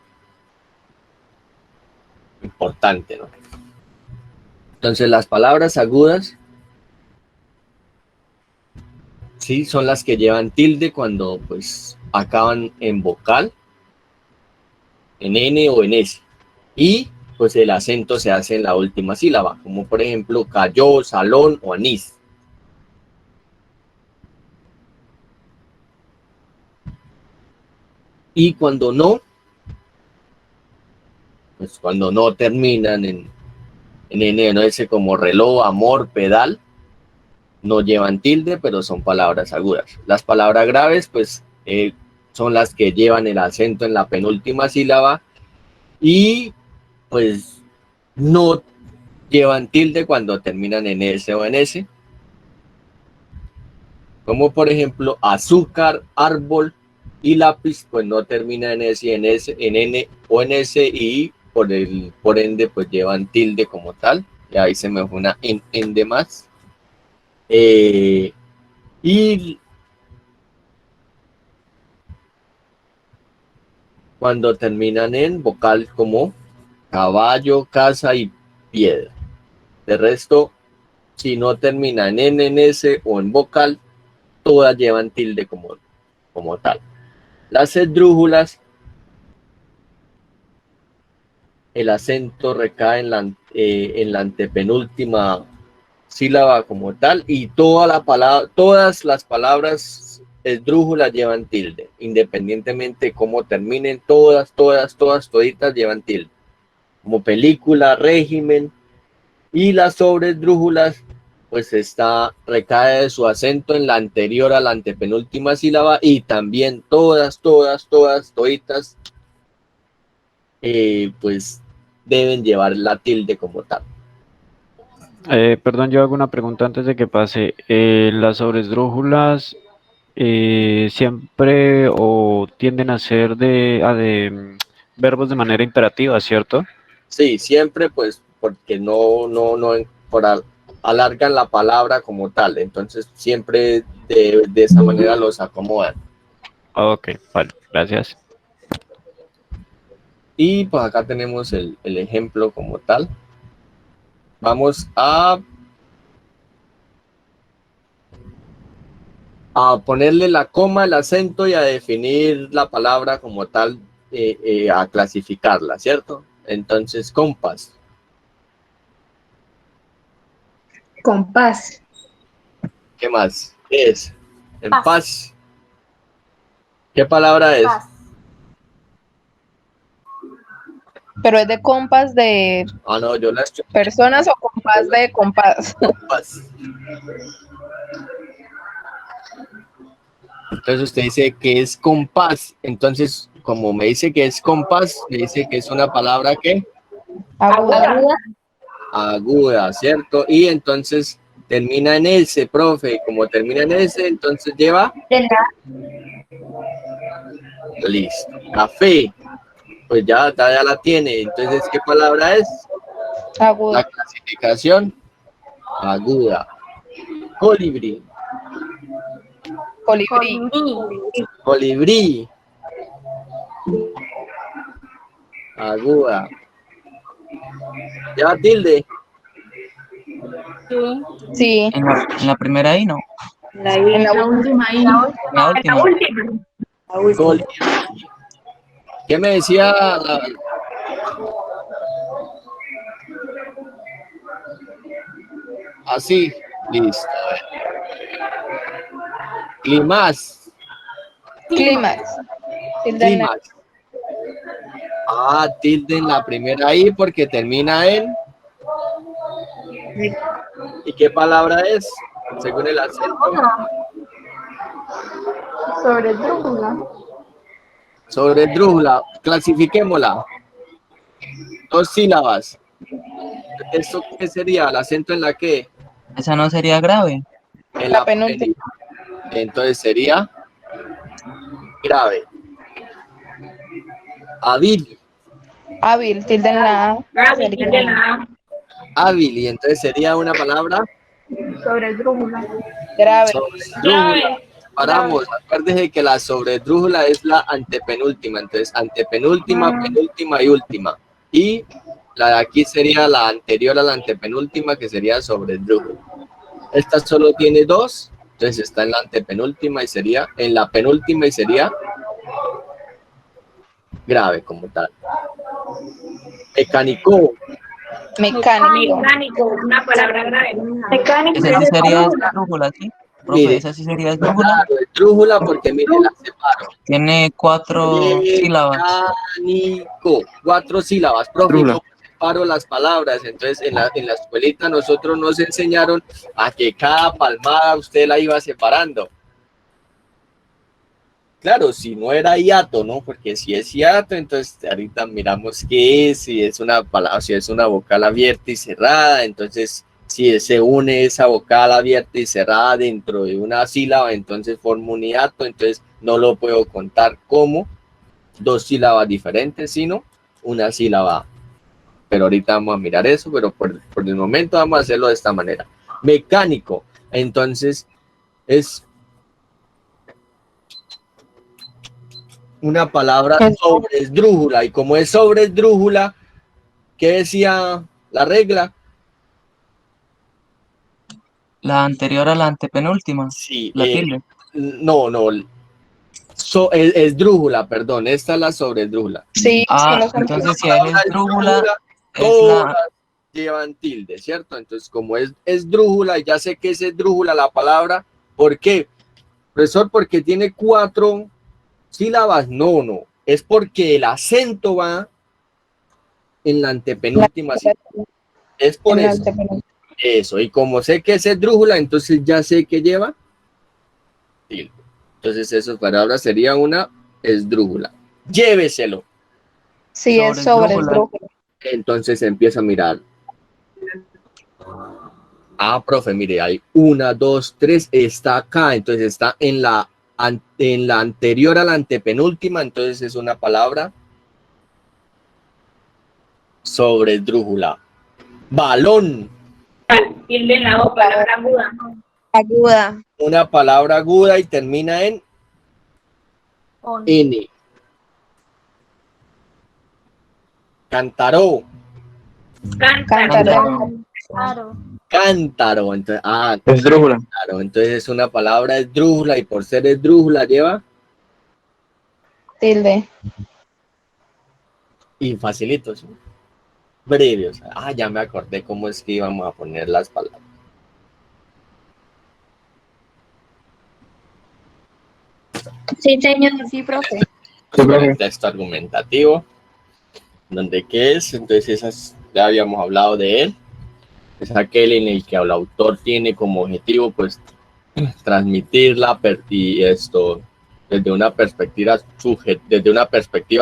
Speaker 1: importante, ¿no? Entonces las palabras agudas, sí, son las que llevan tilde cuando pues acaban en vocal, en N o en S. Y pues el acento se hace en la última sílaba, como por ejemplo cayó, salón o anís. Y cuando no, pues cuando no terminan en N, no ese como reloj, amor, pedal, no llevan tilde, pero son palabras agudas. Las palabras graves, pues, son las que llevan el acento en la penúltima sílaba y, pues, no llevan tilde cuando terminan en S o en S. Como, por ejemplo, azúcar, árbol y lápiz, pues, no termina en S y en S, en N o en S y, por ende, pues, llevan tilde como tal. Y ahí se me fue una en de más. Y cuando terminan en vocal como caballo, casa y piedra. De resto, si no terminan en S o en vocal, todas llevan tilde como tal. Las esdrújulas, el acento recae en la antepenúltima sílaba como tal y todas las palabras esdrújulas llevan tilde, independientemente de cómo terminen, toditas llevan tilde, como película, régimen, y las sobresdrújulas pues recae su acento en la anterior a la antepenúltima sílaba y también toditas pues deben llevar la tilde como tal.
Speaker 4: Perdón, yo hago una pregunta antes de que pase. Las sobresdrújulas siempre o tienden a ser de verbos de manera imperativa, ¿cierto?
Speaker 1: Sí, siempre pues porque alargan la palabra como tal, entonces siempre de esa manera los acomodan.
Speaker 4: Ok, vale, gracias.
Speaker 1: Y pues acá tenemos el ejemplo como tal. Vamos a ponerle la coma, el acento y a definir la palabra como tal, a clasificarla, ¿cierto? Entonces, compás.
Speaker 8: Compás.
Speaker 1: ¿Qué más? ¿Qué es? En paz. ¿Qué palabra es?
Speaker 5: Paz.
Speaker 12: Pero es de compás de
Speaker 1: No, yo la estoy...
Speaker 12: personas o compás de compás.
Speaker 1: Compás. Entonces usted dice que es compás. Entonces, como me dice que es compás, me dice que es una palabra ¿qué?
Speaker 12: Aguda.
Speaker 1: Aguda, ¿cierto? Y entonces termina en S, profe. Como termina en S, entonces lleva... Listo. Café. Pues ya la tiene. Entonces, ¿qué palabra es?
Speaker 12: Aguda.
Speaker 1: La clasificación. Aguda. Colibrí.
Speaker 12: Colibrí.
Speaker 1: Colibrí. Aguda. ¿Ya tilde?
Speaker 12: Sí.
Speaker 2: En la primera I, no.
Speaker 12: En la última I.
Speaker 2: La última.
Speaker 1: Colibrí. ¿Qué me decía Así, listo. A ver. Clímax.
Speaker 12: Clímax.
Speaker 1: Clímax. Tilde en la primera I porque termina en... ¿Y qué palabra es? Según el acento.
Speaker 5: Sobresdrújula.
Speaker 1: Sobresdrújula. Clasifiquémosla. 2 sílabas. ¿Esto qué sería? ¿El acento en la qué?
Speaker 2: Esa no sería grave.
Speaker 1: En la penúltima. Entonces sería grave. Hábil.
Speaker 12: Hábil, tilde en la A.
Speaker 1: Hábil, y entonces sería una palabra
Speaker 5: Sobresdrújula.
Speaker 12: Grave.
Speaker 1: sobresdrújula. Paramos, acuérdese que la sobresdrújula es la antepenúltima, entonces antepenúltima, penúltima y última. Y la de aquí sería la anterior a la antepenúltima, que sería sobresdrújula. Esta solo tiene 2, entonces está en la antepenúltima y sería, en la penúltima y sería grave como tal. Mecánico.
Speaker 11: Mecánico, una palabra grave. Mecánico.
Speaker 2: Esa sí sería esdrújula, ¿sí? Profe,
Speaker 1: Mire,
Speaker 2: esa sí sería esdrújula.
Speaker 1: claro, esdrújula porque mire, la separo.
Speaker 2: Tiene 4 sílabas.
Speaker 1: Mecánico, 4 sílabas, profe,
Speaker 9: Esdrújula.
Speaker 1: ¿cómo separo las palabras? Entonces, en la escuelita nosotros nos enseñaron a que cada palmada usted la iba separando. Claro, si no era hiato, ¿no? Porque si es hiato, entonces ahorita miramos qué es, si es una palabra, si es una vocal abierta y cerrada, entonces si se une esa vocal abierta y cerrada dentro de una sílaba, entonces forma un hiato, entonces no lo puedo contar como 2 sílabas diferentes, sino una sílaba. Pero ahorita vamos a mirar eso, pero por el momento vamos a hacerlo de esta manera. Mecánico, entonces es una palabra sobre esdrújula, y como es sobre esdrújula, ¿qué decía la regla?
Speaker 2: La anterior a la antepenúltima.
Speaker 1: Sí,
Speaker 2: La tilde.
Speaker 1: no, esdrújula, perdón, esta es la sobre esdrújula.
Speaker 11: Sí,
Speaker 2: entonces si es esdrújula,
Speaker 1: todas llevan tilde, ¿cierto? Entonces, como es esdrújula, ya sé que es esdrújula la palabra, ¿por qué? Profesor, porque tiene 4 sílabas, no, es porque el acento va en la antepenúltima sílaba. Es por eso. Eso, y como sé que es esdrújula, entonces ya sé que lleva tilde. Entonces, esas palabras sería una esdrújula. Lléveselo.
Speaker 11: Sí, es sobre esdrújula.
Speaker 1: Entonces empieza a mirar. Ah, profe, mire, hay 1, 2, 3, está acá, entonces está en la anterior a la antepenúltima, entonces es una palabra sobre esdrújula. Balón.
Speaker 7: Tilde en la O, palabra aguda.
Speaker 11: Aguda.
Speaker 1: Una palabra aguda y termina en N. Cantaró. Cántaro. Entonces,
Speaker 9: esdrújula.
Speaker 1: Claro, entonces es una palabra esdrújula y por ser esdrújula lleva
Speaker 11: Tilde.
Speaker 1: y facilito, ¿sí? Breve, o sea, ya me acordé cómo es que íbamos a poner las palabras.
Speaker 10: Sí, señor, sí, profe.
Speaker 1: El texto argumentativo, donde qué es, entonces esas ya habíamos hablado de él. Es aquel en el que el autor tiene como objetivo, pues, transmitirla y esto desde una perspectiva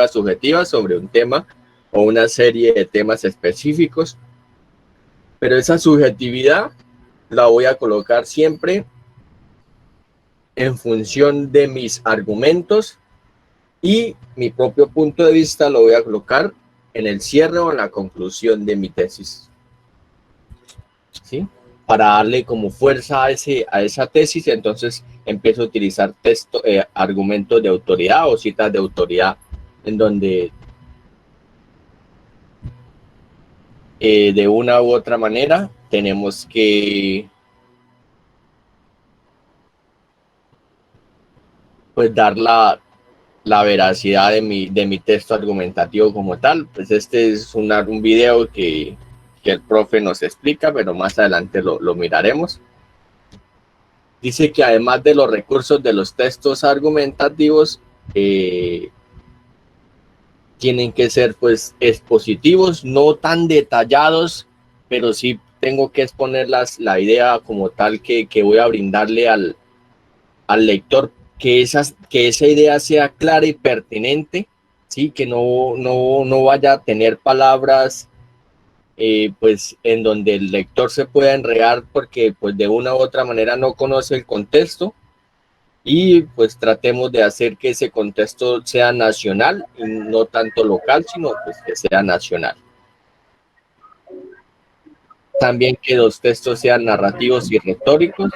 Speaker 1: subjetiva sobre un tema o una serie de temas específicos. Pero esa subjetividad la voy a colocar siempre en función de mis argumentos y mi propio punto de vista lo voy a colocar en el cierre o en la conclusión de mi tesis. ¿Sí? Para darle como fuerza a esa tesis, entonces empiezo a utilizar argumentos de autoridad o citas de autoridad en donde de una u otra manera tenemos que pues dar la veracidad de mi texto argumentativo como tal. Pues este es un video que el profe nos explica, pero más adelante lo miraremos. Dice que además de los recursos de los textos argumentativos, tienen que ser pues expositivos, no tan detallados, pero sí tengo que exponer la idea como tal que voy a brindarle al lector, que esa idea sea clara y pertinente, ¿sí? Que no vaya a tener palabras pues en donde el lector se pueda enredar porque pues de una u otra manera no conoce el contexto, y pues tratemos de hacer que ese contexto sea nacional y no tanto local, sino pues que sea nacional. También que los textos sean narrativos y retóricos.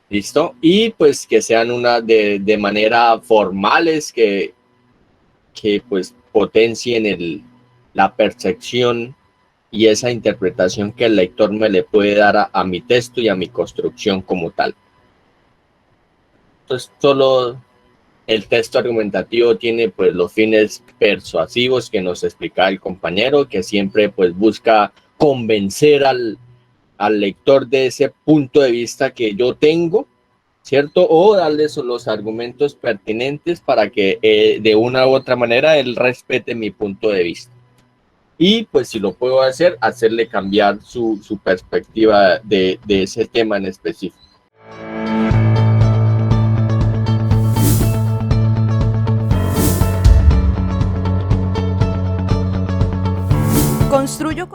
Speaker 1: ¿Listo? Y pues que sean de manera formales, que pues potencien la percepción y esa interpretación que el lector me le puede dar a mi texto y a mi construcción como tal. Entonces, solo El texto argumentativo tiene pues los fines persuasivos que nos explicaba el compañero, que siempre pues busca convencer al lector de ese punto de vista que yo tengo, ¿cierto? O darles los argumentos pertinentes para que de una u otra manera él respete mi punto de vista. Y pues si lo puedo hacer, hacerle cambiar su perspectiva de ese tema en específico.
Speaker 15: Construyo